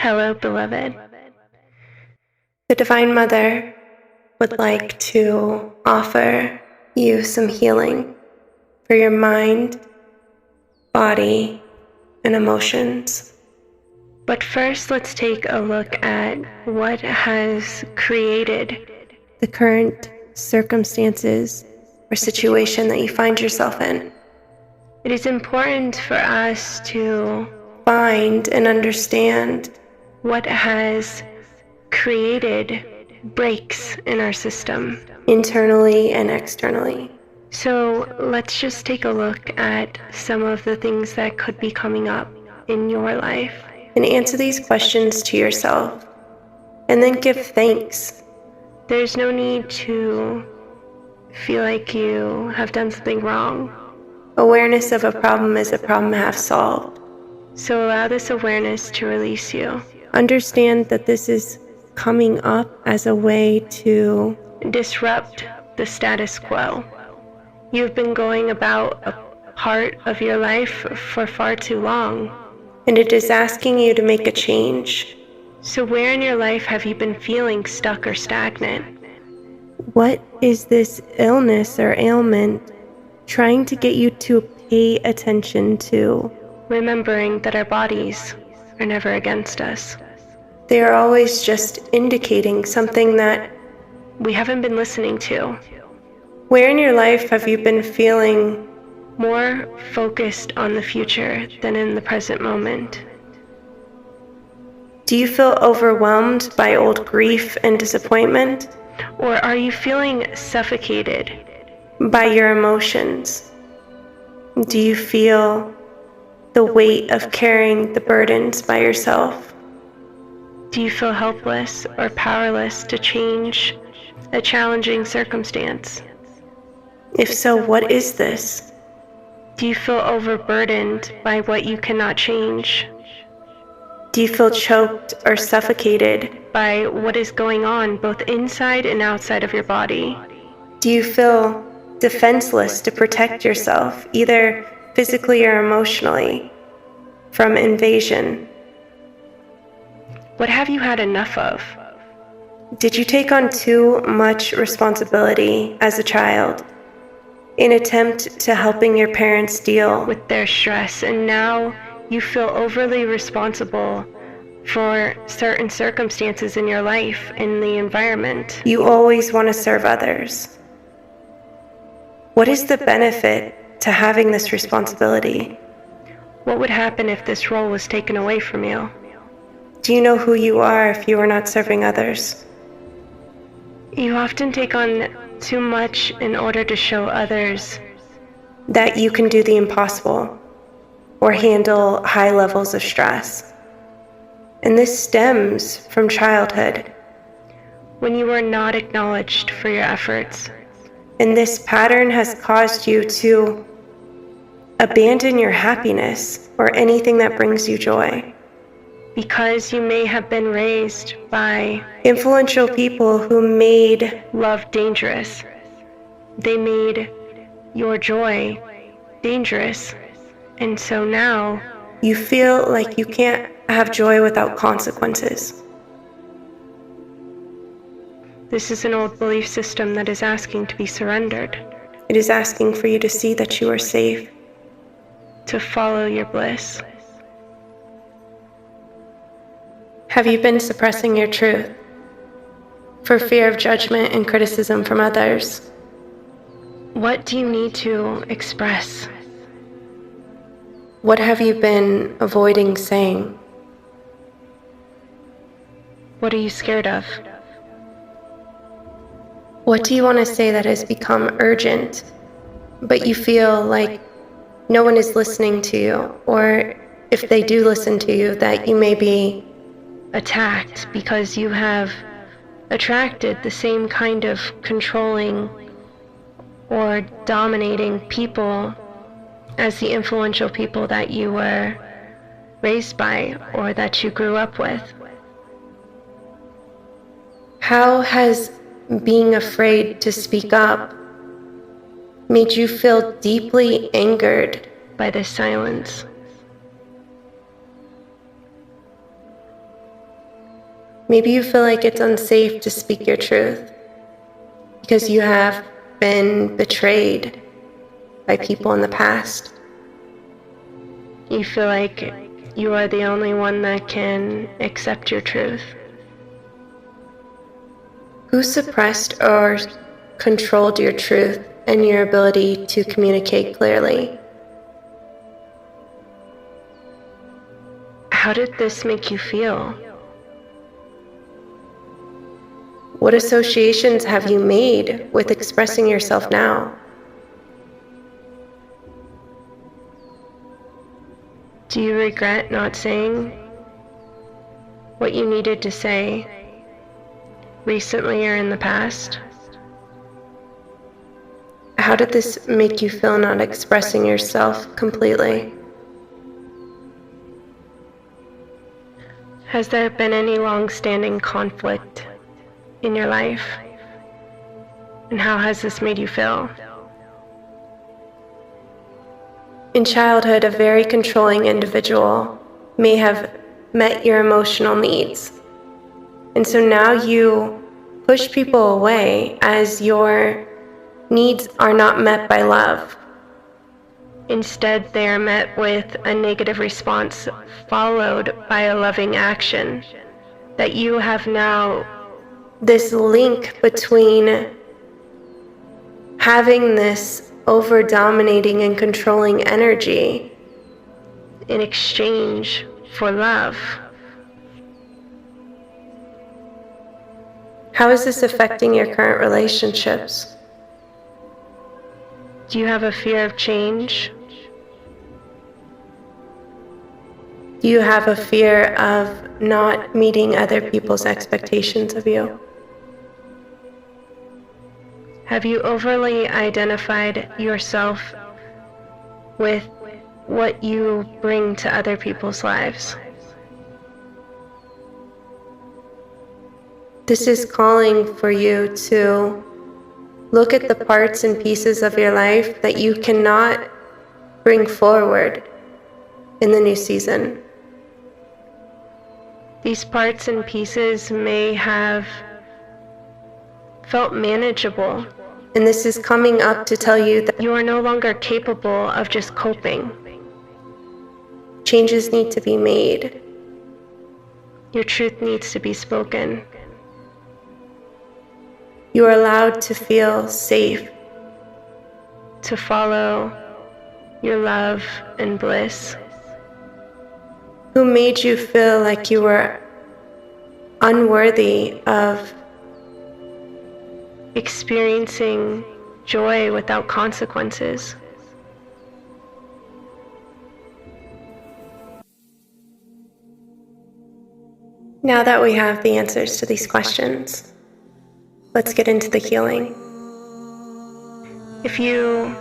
Hello, beloved. The Divine Mother would like to offer you some healing for your mind, body, and emotions. But first, let's take a look at what has created the current circumstances or situation that you find yourself in. It is important for us to find and understand what has created breaks in our system, internally and externally. So let's just take a look at some of the things that could be coming up in your life. And answer these questions to yourself, and then give thanks. There's no need to feel like you have done something wrong. Awareness of a problem is a problem half solved. So allow this awareness to release you. Understand that this is coming up as a way to disrupt the status quo. You've been going about a part of your life for far too long. And it is asking you to make a change. So where in your life have you been feeling stuck or stagnant? What is this illness or ailment trying to get you to pay attention to? Remembering that our bodies are never against us. They are always just indicating something that we haven't been listening to. Where in your life have you been feeling more focused on the future than in the present moment? Do you feel overwhelmed by old grief and disappointment? Or are you feeling suffocated by your emotions? Do you feel the weight of carrying the burdens by yourself? Do you feel helpless or powerless to change a challenging circumstance? If so, what is this? Do you feel overburdened by what you cannot change? Do you feel choked or suffocated by what is going on both inside and outside of your body? Do you feel defenseless to protect yourself, either physically or emotionally, from invasion? What have you had enough of? Did you take on too much responsibility as a child in attempt to helping your parents deal with their stress, and now you feel overly responsible for certain circumstances in your life, in the environment? You always want to serve others. What is the benefit to having this responsibility? What would happen if this role was taken away from you? Do you know who you are if you are not serving others? You often take on too much in order to show others that you can do the impossible or handle high levels of stress. And this stems from childhood, when you were not acknowledged for your efforts. And this pattern has caused you to abandon your happiness or anything that brings you joy. Because you may have been raised by influential people who made love dangerous. They made your joy dangerous. And so now you feel like you can't have joy without consequences. This is an old belief system that is asking to be surrendered. It is asking for you to see that you are safe, to follow your bliss. Have you been suppressing your truth for fear of judgment and criticism from others? What do you need to express? What have you been avoiding saying? What are you scared of? What do you want to say that has become urgent, but you feel like no one is listening to you, or if they do listen to you, that you may be attacked because you have attracted the same kind of controlling or dominating people as the influential people that you were raised by or that you grew up with? How has being afraid to speak up made you feel deeply angered by this silence? Maybe you feel like it's unsafe to speak your truth because you have been betrayed by people in the past. You feel like you are the only one that can accept your truth. Who suppressed or controlled your truth and your ability to communicate clearly? How did this make you feel? What associations have you made with expressing yourself now? Do you regret not saying what you needed to say recently or in the past? How did this make you feel not expressing yourself completely? Has there been any long-standing conflict in your life? And how has this made you feel? In childhood, a very controlling individual may have met your emotional needs. And so now you push people away as your needs are not met by love. Instead, they are met with a negative response followed by a loving action that you have now. This link between having this over-dominating and controlling energy in exchange for love. How is this affecting your current relationships? Do you have a fear of change? Do you have a fear of not meeting other people's expectations of you? Have you overly identified yourself with what you bring to other people's lives? This is calling for you to look at the parts and pieces of your life that you cannot bring forward in the new season. These parts and pieces may have felt manageable. And this is coming up to tell you that you are no longer capable of just coping. Changes need to be made. Your truth needs to be spoken. You are allowed to feel safe, to follow your love and bliss. Who made you feel like you were unworthy of experiencing joy without consequences? Now that we have the answers to these questions, let's get into the healing. If you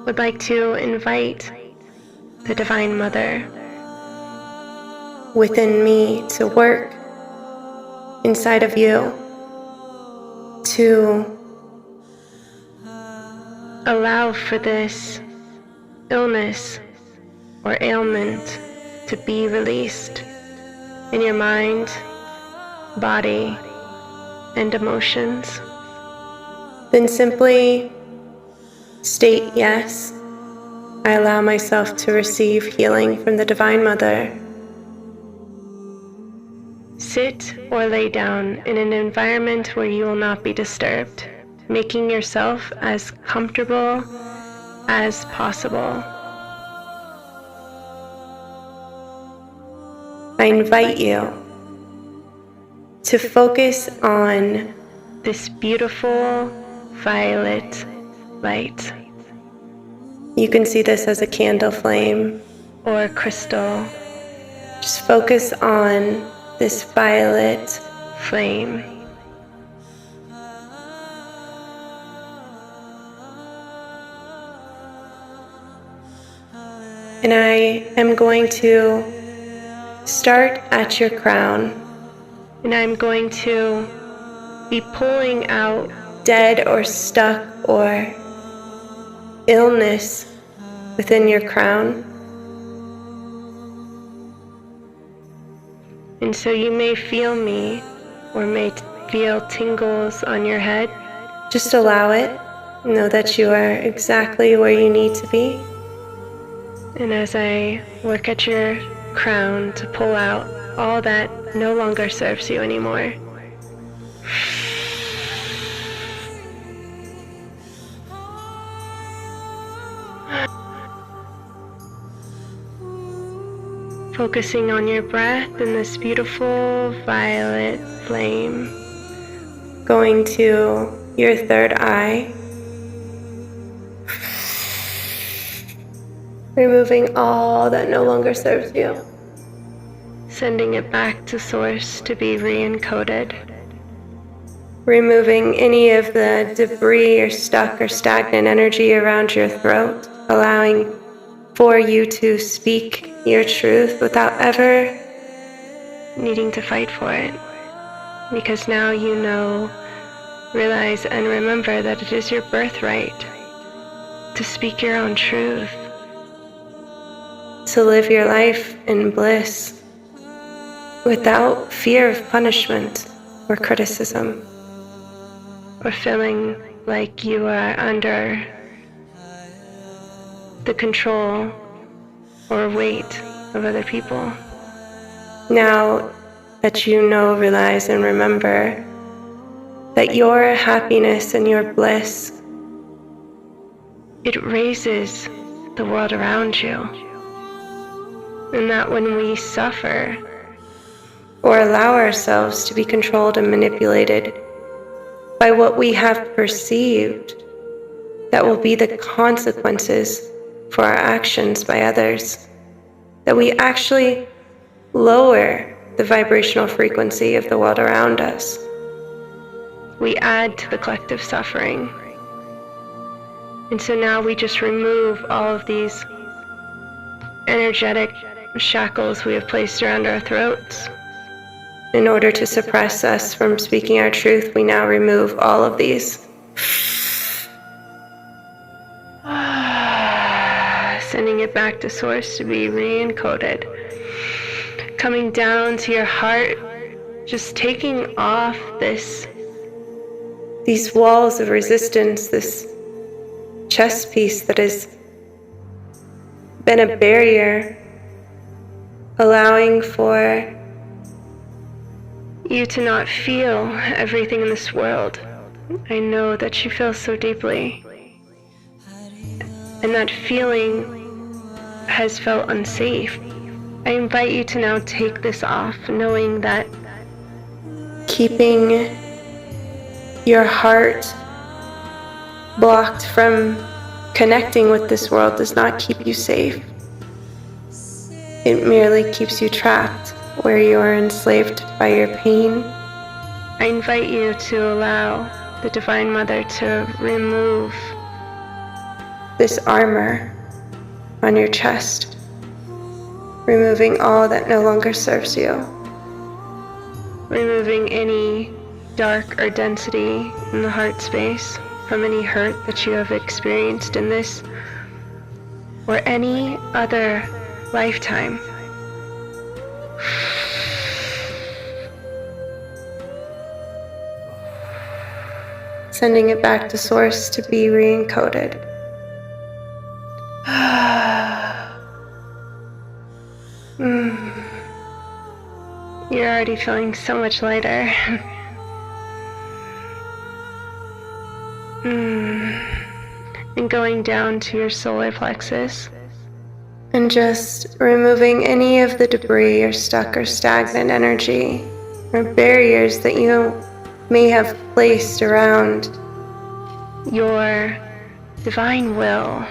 would like to invite the Divine Mother within me to work inside of you, to allow for this illness or ailment to be released in your mind, body, and emotions, then simply state, yes, I allow myself to receive healing from the Divine Mother. Sit or lay down in an environment where you will not be disturbed, making yourself as comfortable as possible. I invite you to focus on this beautiful violet light. You can see this as a candle flame or a crystal. Just focus on this violet flame. And I am going to start at your crown. And I'm going to be pulling out dead or stuck or illness within your crown. And so you may feel me or may feel tingles on your head, just allow it. Know that you are exactly where you need to be. and as I work at your crown to pull out all that no longer serves you anymore, focusing on your breath in this beautiful violet flame, going to your third eye, removing all that no longer serves you. sending it back to source to be re-encoded. Removing any of the debris or stuck or stagnant energy around your throat, allowing for you to speak your truth without ever needing to fight for it. Because now you know, realize, and remember that it is your birthright to speak your own truth, to live your life in bliss without fear of punishment or criticism, or feeling like you are under the control or weight of other people. Now that you know, realize, and remember that your happiness and your bliss, it raises the world around you. And that when we suffer or allow ourselves to be controlled and manipulated by what we have perceived that will be the consequences for our actions by others, that we actually lower the vibrational frequency of the world around us. We add to the collective suffering. And so now we just remove all of these energetic shackles we have placed around our throats. In order to suppress us from speaking our truth, we now remove all of these. Sending it back to source to be re-encoded. Coming down to your heart, just taking off these walls of resistance, this chess piece that has been a barrier, allowing for you to not feel everything in this world. I know that you feel so deeply, and that feeling has felt unsafe. I invite you to now take this off, knowing that keeping your heart blocked from connecting with this world does not keep you safe. It merely keeps you trapped where you are enslaved by your pain. I invite you to allow the Divine Mother to remove this armor on your chest, removing all that no longer serves you. Removing any dark or density in the heart space from any hurt that you have experienced in this or any other lifetime. Sending it back to source to be re-encoded. You're already feeling so much lighter. And going down to your solar plexus. And just removing any of the debris or stuck or stagnant energy or barriers that you may have placed around your divine will,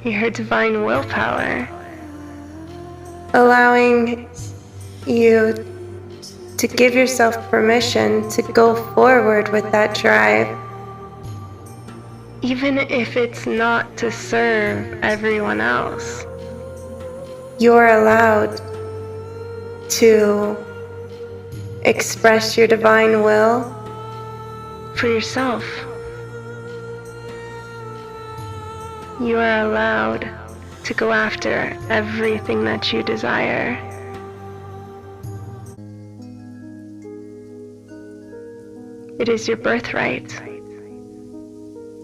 your divine willpower. Allowing you to give yourself permission to go forward with that drive. Even if it's not to serve everyone else. You're allowed to express your divine will for yourself. You are allowed to go after everything that you desire. It is your birthright.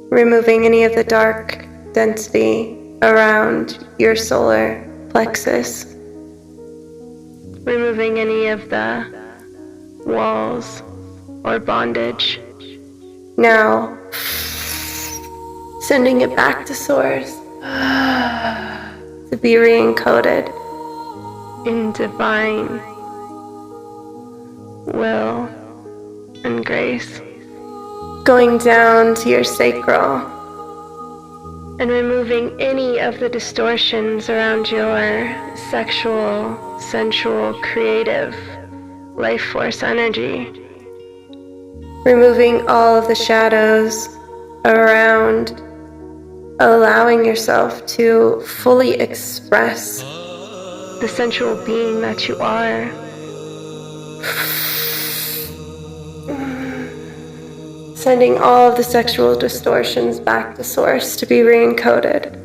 Removing any of the dark density around your solar plexus. Removing any of the walls or bondage. Now, sending it back to source to be re-encoded in divine will and grace. Going down to your sacral and removing any of the distortions around your sexual, sensual, creative life force energy. Removing all of the shadows around, allowing yourself to fully express the sensual being that you are. Sending all of the sexual distortions back to source to be re-encoded.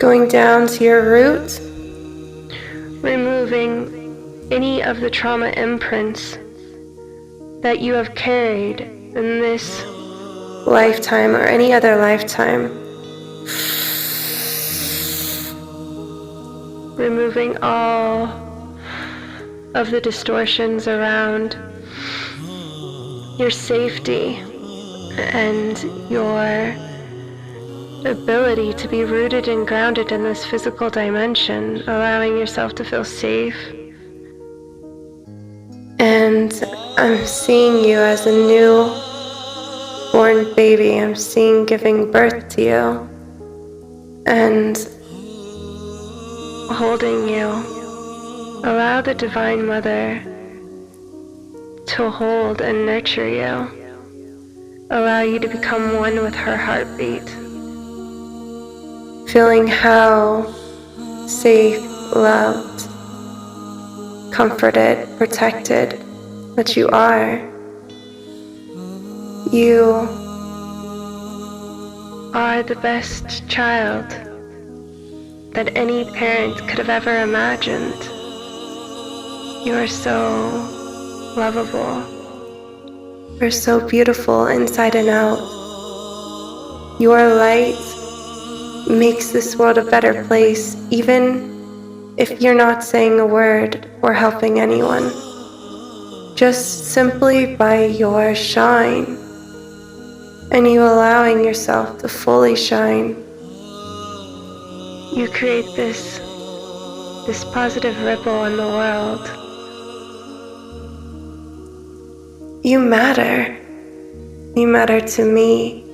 Going down to your root. Removing any of the trauma imprints that you have carried in this lifetime or any other lifetime. Removing all of the distortions around your safety and your ability to be rooted and grounded in this physical dimension, allowing yourself to feel safe. And I'm seeing you as a newborn baby. I'm seeing giving birth to you and holding you. Allow the Divine Mother to hold and nurture you. Allow you to become one with her heartbeat. Feeling how safe, loved, comforted, protected that you are. You are the best child that any parent could have ever imagined. You are so lovable. You're so beautiful inside and out. Your light makes this world a better place, even if you're not saying a word or helping anyone. Just simply by your shine and you allowing yourself to fully shine. You create this positive ripple in the world. You matter. You matter to me.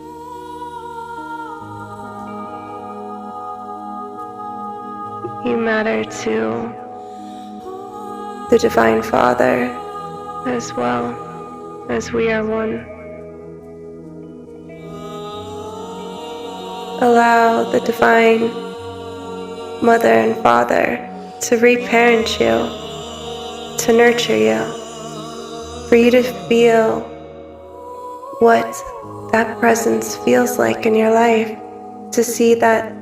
You matter to the Divine Father, as well as we are one. Allow the Divine Mother and Father to reparent you, to nurture you, for you to feel what that presence feels like in your life, to see that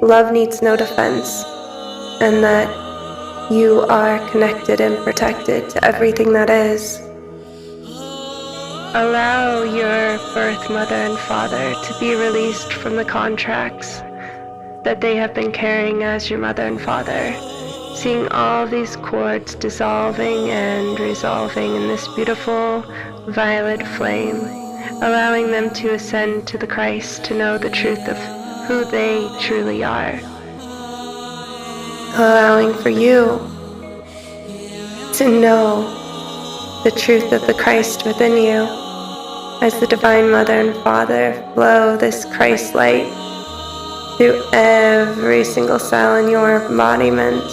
love needs no defense and that you are connected and protected to everything that is. Allow your birth mother and father to be released from the contracts that they have been carrying as your mother and father, seeing all these cords dissolving and resolving in this beautiful violet flame, allowing them to ascend to the Christ, to know the truth of who they truly are. Allowing for you to know the truth of the Christ within you, as the Divine Mother and Father flow this Christ light through every single cell in your embodiment.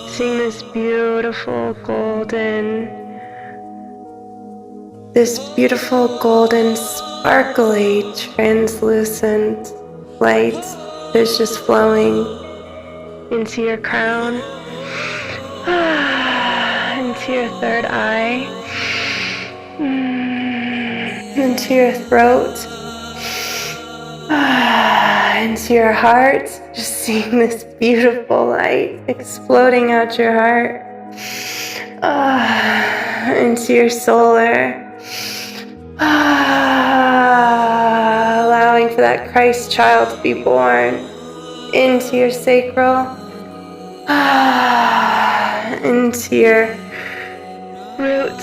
Seeing this beautiful golden, sparkly, translucent light that is just flowing into your crown, into your third eye, into your throat, into your heart, just seeing this beautiful light exploding out your heart. Into your solar. Allowing for that Christ child to be born into your sacral. Into your root,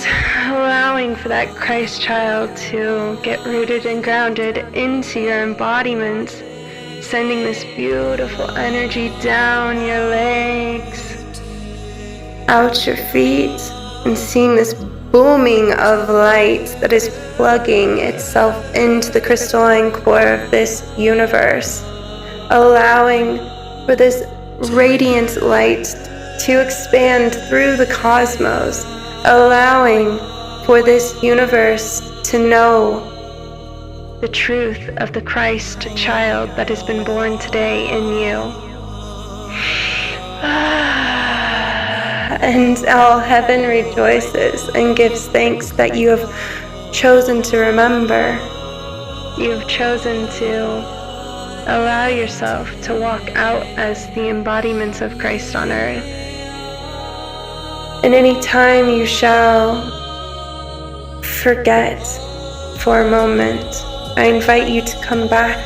allowing for that Christ child to get rooted and grounded into your embodiment, sending this beautiful energy down your legs, out your feet, and seeing this booming of light that is plugging itself into the crystalline core of this universe, allowing for this radiant light to expand through the cosmos, allowing for this universe to know the truth of the Christ child that has been born today in you. And all heaven rejoices and gives thanks that you have chosen to remember. You've chosen to allow yourself to walk out as the embodiments of Christ on earth. And any time you shall forget for a moment, I invite you to come back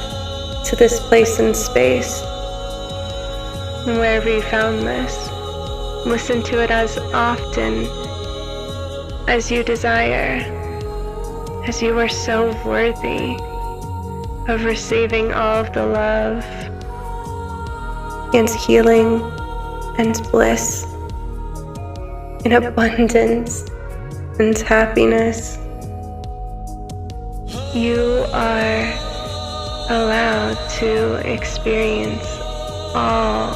to this place and space. And wherever you found this, listen to it as often as you desire, as you are so worthy of receiving all of the love and healing and bliss and abundance and happiness. You are allowed to experience all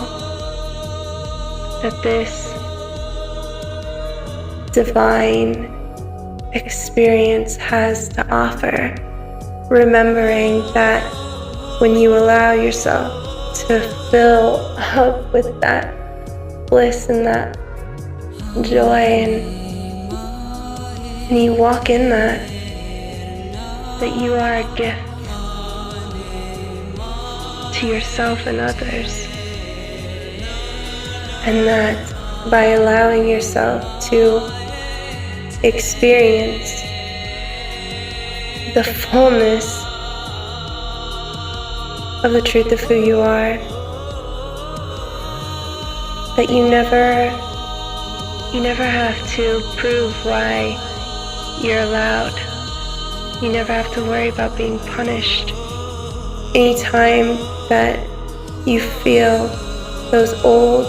that this divine experience has to offer, remembering that when you allow yourself to fill up with that bliss and that joy and you walk in that you are a gift to yourself and others. And that by allowing yourself to experience the fullness of the truth of who you are, that you never have to prove why you're allowed. You never have to worry about being punished. Anytime that you feel those old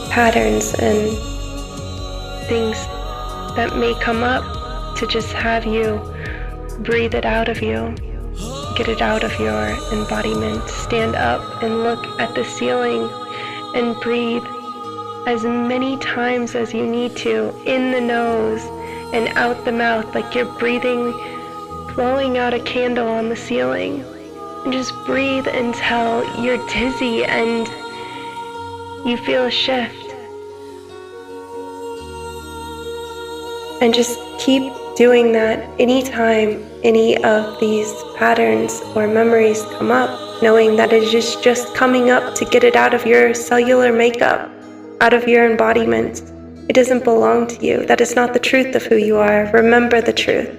patterns and things that may come up, to just have you breathe it out of you, get it out of your embodiment, stand up and look at the ceiling and breathe as many times as you need to, in the nose and out the mouth, like you're breathing, blowing out a candle on the ceiling. And just breathe until you're dizzy and you feel a shift. And just keep doing that anytime any of these patterns or memories come up, knowing that it is just coming up to get it out of your cellular makeup, out of your embodiment. It doesn't belong to you. That is not the truth of who you are. Remember the truth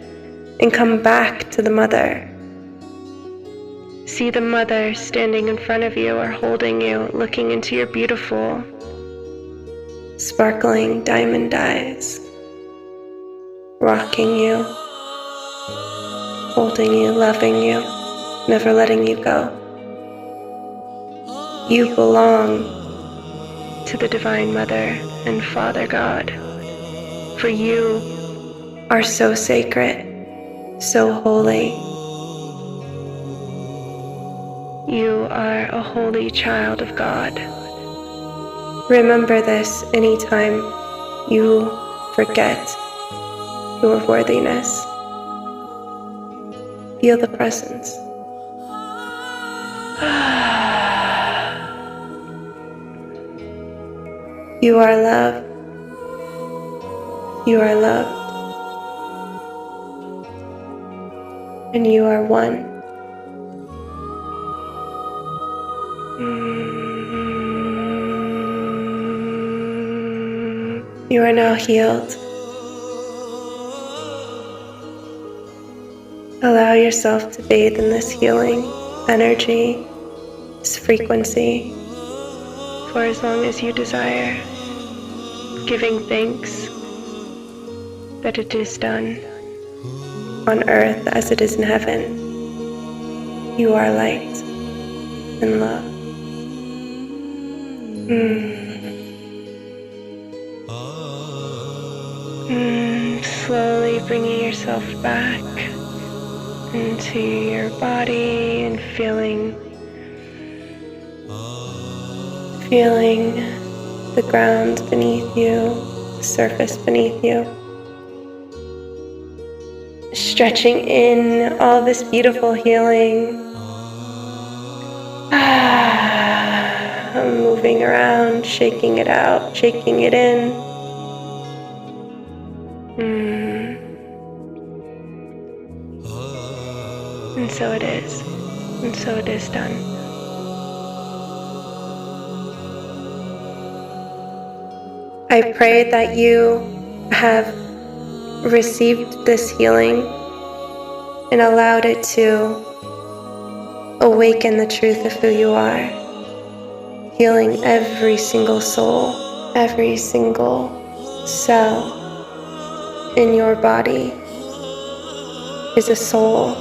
and come back to the mother. See the mother standing in front of you or holding you, looking into your beautiful, sparkling diamond eyes, rocking you, holding you, loving you, never letting you go. You belong to the Divine Mother and Father God, for you are so sacred, so holy. You are a holy child of God. Remember this anytime you forget your worthiness. Feel the presence. You are love. You are loved. And you are one. You are now healed. Allow yourself to bathe in this healing energy, this frequency, for as long as you desire, giving thanks that it is done. On earth as it is in heaven. You are light and love. Slowly bringing yourself back into your body and feeling the ground beneath you, the surface beneath you. Stretching in all this beautiful healing. Moving around, shaking it out, shaking it in. And so it is. And so it is done. I pray that you have received this healing and allowed it to awaken the truth of who you are, healing every single soul, every single cell in your body is a soul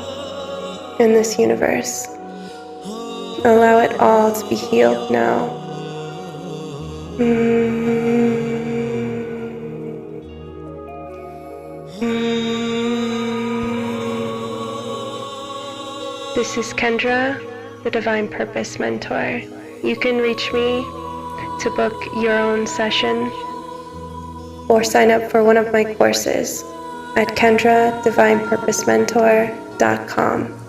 in this universe. Allow it all to be healed now. This is Kendra, the Divine Purpose Mentor. You can reach me to book your own session or sign up for one of my courses at KendraDivinePurposeMentor.com.